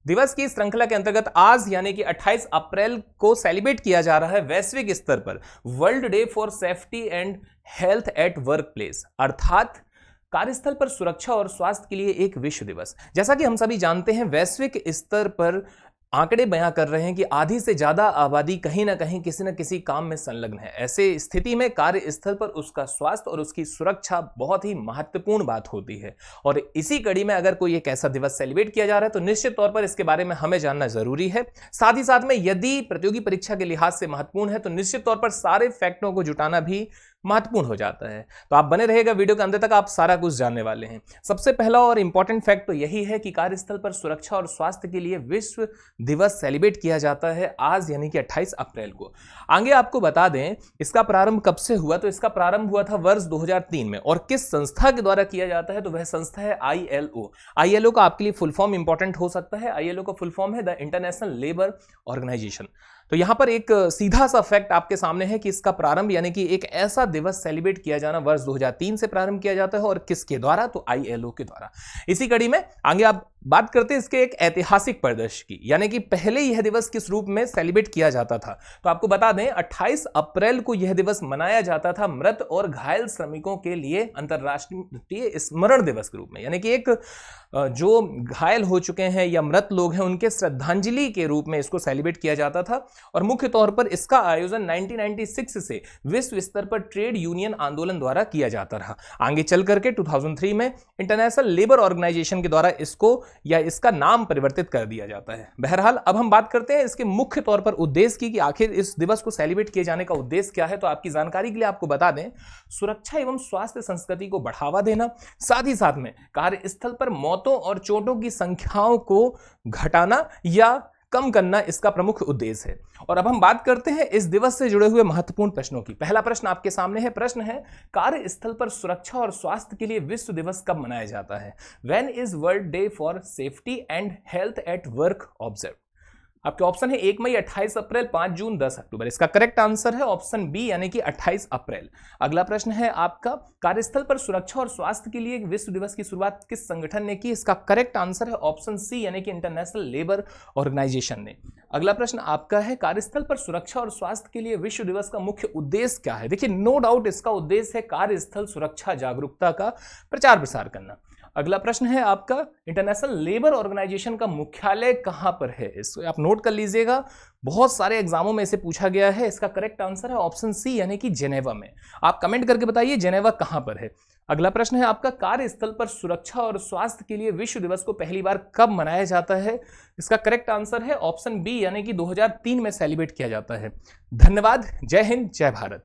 दिवस की श्रृंखला के अंतर्गत आज यानी कि 28 अप्रैल को सेलिब्रेट किया जा रहा है वैश्विक स्तर पर world day for safety and health at work place, अर्थात कार्यस्थल पर सुरक्षा और स्वास्थ्य के लिए एक विश्व दिवस। जैसा कि हम सभी जानते हैं, वैश्विक स्तर पर आंकड़े बयां कर रहे हैं कि आधी से ज्यादा आबादी कहीं ना कहीं किसी न किसी काम में संलग्न है। ऐसे स्थिति में कार्यस्थल पर उसका स्वास्थ्य और उसकी सुरक्षा बहुत ही महत्वपूर्ण बात होती है। और इसी कड़ी में अगर कोई एक ऐसा दिवस सेलिब्रेट किया जा रहा है तो निश्चित तौर पर इसके बारे में हमें जानना जरूरी है। साथ ही साथ में यदि प्रतियोगी परीक्षा के लिहाज से महत्वपूर्ण है तो निश्चित तौर पर सारे फैक्टों को जुटाना भी महत्वपूर्ण हो जाता है। तो आप बने रहेगा वीडियो के अंत तक, आप सारा कुछ जानने वाले हैं। सबसे पहला और इंपॉर्टेंट फैक्ट तो यही है कि कार्यस्थल पर सुरक्षा और स्वास्थ्य के लिए विश्व दिवस सेलिब्रेट किया जाता है आज यानी कि 28 अप्रैल को। आगे आपको बता दें इसका प्रारंभ कब से हुआ, तो इसका प्रारंभ हुआ था वर्ष 2003 में। और किस संस्था के द्वारा किया जाता है, तो वह संस्था है ILO। ILO का आपके लिए फुल फॉर्म इंपॉर्टेंट हो सकता है। ILO का फुल फॉर्म है द इंटरनेशनल लेबर ऑर्गेनाइजेशन। तो यहां पर एक सीधा सा फैक्ट आपके सामने है कि इसका प्रारंभ यानी कि एक ऐसा दिवस सेलिब्रेट किया जाना वर्ष 2003 से प्रारंभ किया जाता है। और किसके द्वारा, तो ILO के द्वारा। इसी कड़ी में आगे आप बात करते हैं इसके एक ऐतिहासिक परिदृश्य की, यानी कि पहले यह दिवस किस रूप में सेलिब्रेट किया जाता था। तो आपको बता दें 28 अप्रैल को यह दिवस मनाया जाता था मृत और घायल श्रमिकों के लिए अंतरराष्ट्रीय स्मरण दिवस के रूप में, यानी कि एक जो घायल हो चुके हैं या मृत लोग हैं उनके श्रद्धांजलि के रूप में इसको सेलिब्रेट किया जाता था। और मुख्य तौर पर इसका आयोजन 1996 से विश्व स्तर पर ट्रेड यूनियन आंदोलन द्वारा किया जाता रहा। आगे चल करके 2003 में इंटरनेशनल लेबर ऑर्गेनाइजेशन के द्वारा इसको या इसका नाम परिवर्तित कर दिया जाता है। बहरहाल अब हम बात करते हैं इसके मुख्य तौर पर उद्देश्य की कि आखिर इस दिवस को सेलिब्रेट किए जाने का उद्देश्य क्या है। तो आपकी जानकारी के लिए आपको बता दें, सुरक्षा एवं स्वास्थ्य संस्कृति को बढ़ावा देना, साथ ही साथ में कार्यस्थल पर मौतों और चोटों की संख्याओं को घटाना या कम करना इसका प्रमुख उद्देश्य है। और अब हम बात करते हैं इस दिवस से जुड़े हुए महत्वपूर्ण प्रश्नों की। पहला प्रश्न आपके सामने है। प्रश्न है, कार्यस्थल पर सुरक्षा और स्वास्थ्य के लिए विश्व दिवस कब मनाया जाता है? When is world day for safety and health at work observe? आपके ऑप्शन है 1 मई, 28 अप्रैल, 5 जून, 10 अक्टूबर। इसका करेक्ट आंसर है ऑप्शन बी यानी कि 28 अप्रैल। अगला प्रश्न है आपका, कार्यस्थल पर सुरक्षा और स्वास्थ्य के लिए विश्व दिवस की शुरुआत किस संगठन ने की? इसका करेक्ट आंसर है ऑप्शन सी यानी कि इंटरनेशनल लेबर ऑर्गेनाइजेशन ने। अगला प्रश्न आपका है, कार्यस्थल पर सुरक्षा और स्वास्थ्य के लिए विश्व दिवस का मुख्य उद्देश्य क्या है? देखिए, नो डाउट इसका उद्देश्य है कार्यस्थल सुरक्षा जागरूकता का प्रचार प्रसार करना। अगला प्रश्न है आपका, इंटरनेशनल लेबर ऑर्गेनाइजेशन का मुख्यालय कहां पर है? इसको आप नोट कर लीजिएगा, बहुत सारे एग्जामों में इसे पूछा गया है। इसका करेक्ट आंसर है ऑप्शन सी यानी कि जेनेवा में। आप कमेंट करके बताइए जेनेवा कहां पर है। अगला प्रश्न है आपका, कार्यस्थल पर सुरक्षा और स्वास्थ्य के लिए विश्व दिवस को पहली बार कब मनाया जाता है? इसका करेक्ट आंसर है ऑप्शन बी यानी कि 2003 में सेलिब्रेट किया जाता है। धन्यवाद। जय हिंद, जय भारत।